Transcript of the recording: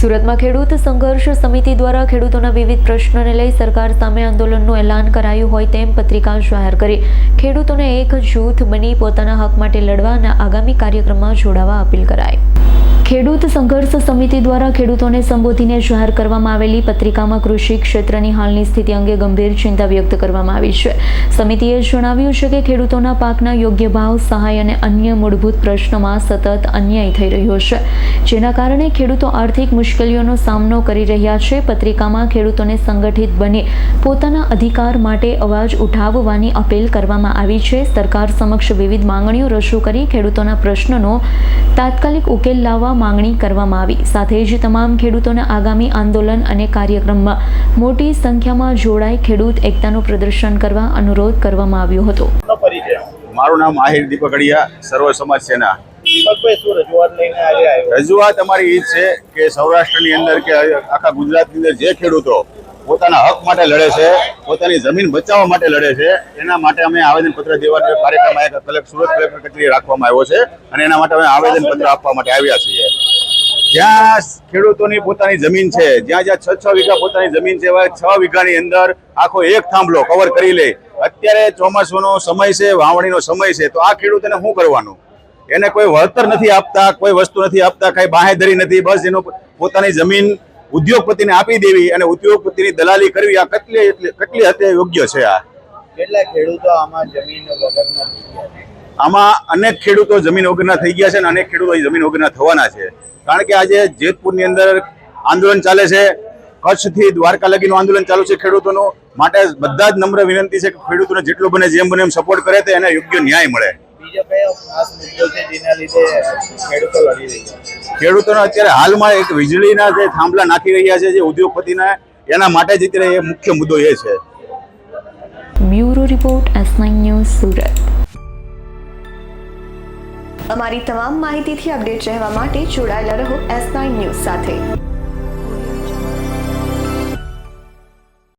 સુરતમાં ખેડૂત સંઘર્ષ સમિતિ દ્વારા ખેડૂતોના વિવિધ પ્રશ્નોને લઈ સરકાર સામે આંદોલનનું એલાન કરાયું હોય તેમ પત્રિકા જાહેર કરી ખેડૂતોને એક જૂથ બની પોતાના હક માટે લડવાના આગામી કાર્યક્રમમાં જોડાવા અપીલ કરાઈ। ખેડૂત સંઘર્ષ સમિતિ દ્વારા ખેડૂતોને સંબોધીને જાહેર કરવામાં આવેલી પત્રિકામાં કૃષિ ક્ષેત્રની હાલની સ્થિતિ અંગે ગંભીર ચિંતા વ્યક્ત કરવામાં આવી છે। સમિતિએ જણાવ્યું છે કે ખેડૂતોના પાકના યોગ્ય ભાવ, સહાય અને અન્ય મૂળભૂત પ્રશ્નોમાં સતત અન્યાય થઈ રહ્યો છે, જેના કારણે ખેડૂતો આર્થિક મુશ્કેલીઓનો સામનો કરી રહ્યા છે। પત્રિકામાં ખેડૂતોને સંગઠિત બની પોતાના અધિકાર માટે અવાજ ઉઠાવવાની અપીલ કરવામાં આવી છે। સરકાર સમક્ષ વિવિધ માંગણીઓ રજૂ કરી ખેડૂતોના પ્રશ્નોનો તાત્કાલિક ઉકેલ લાવવા માંગણી કરવામાં આવી। સાથે જ તમામ ખેડૂતોને આગામી આંદોલન અને કાર્યક્રમમાં મોટી સંખ્યામાં જોડાઈ ખેડૂત એકતાનું પ્રદર્શન કરવા અનુરોધ કરવામાં આવ્યો હતો। મારું નામ આહિર દીપકડિયા, સર્વ સમાજ સેના। રજૂઆત અમારી એ છે કે સૌરાષ્ટ્રની અંદર કે આખા ગુજરાતની અંદર જે ખેડૂતો પોતાના હક માટે લડે છે, પોતાની જમીન બચાવવા માટે લડે છે, એના માટે અમે આવેદનપત્ર દેવાનો કાર્યક્રમ સુરત કલેક્ટર કચેરીએ રાખવામાં આવ્યો છે અને એના માટે અમે આવેદનપત્ર આપવા માટે આવ્યા છીએ। જ્યાં ખેડૂતોની પોતાની જમીન છે, જ્યાં 6 વીઘા પોતાની જમીન છે, એવા 6 વીઘાની અંદર આખો એક થાંભલો કવર કરી લે। અત્યારે ચોમાસુનો સમય છે, વાવણીનો સમય છે, તો આ ખેડૂતોને શું કરવાનું? એને કોઈ વળતર નથી આપતા, કોઈ વસ્તુ નથી આપતા, કઈ બાંહેધરી નથી, બસ એનો પોતાની જમીન ઉદ્યોગપતિને આપી દેવી અને ઉદ્યોગપતિની દલાલી કરવી, આ કેટલી હદે યોગ્ય છે? આ કેટલા ખેડૂતો આમાં જમીન વગરના થઈ ગયા? આમાં અનેક ખેડૂતો જમીન વગરના થઈ ગયા છે અને અનેક ખેડૂતો જમીન વગરના થવાના છે। કારણ કે આજે જેતપુરની અંદર આંદોલન ચાલે છે, કચ્છથી દ્વારકા લગીનું આંદોલન ચાલુ છે ખેડૂતોનું। માટે બધા જ નમ્ર વિનંતી છે કે ખેડૂતોને જેટલું બને જેમ બને એમ સપોર્ટ કરે તો એને યોગ્ય ન્યાય મળે। બીજો કયો ખાસ મુદ્દો છે જેના લીધે ખેડૂતો લડી રહ્યા છે? ખેડૂતોને અત્યારે હાલમાં એક વીજળીના જે થાંભલા નાખી રહ્યા છે જે ઉદ્યોગપતિના, એના માટે જ અત્યારે એ મુખ્ય મુદ્દો એ છે। Bureau report S9 news Surat. અમારી તમામ માહિતીથી અપડેટ રહેવા માટે જોડાયેલા રહો S9 ન્યૂઝ સાથે।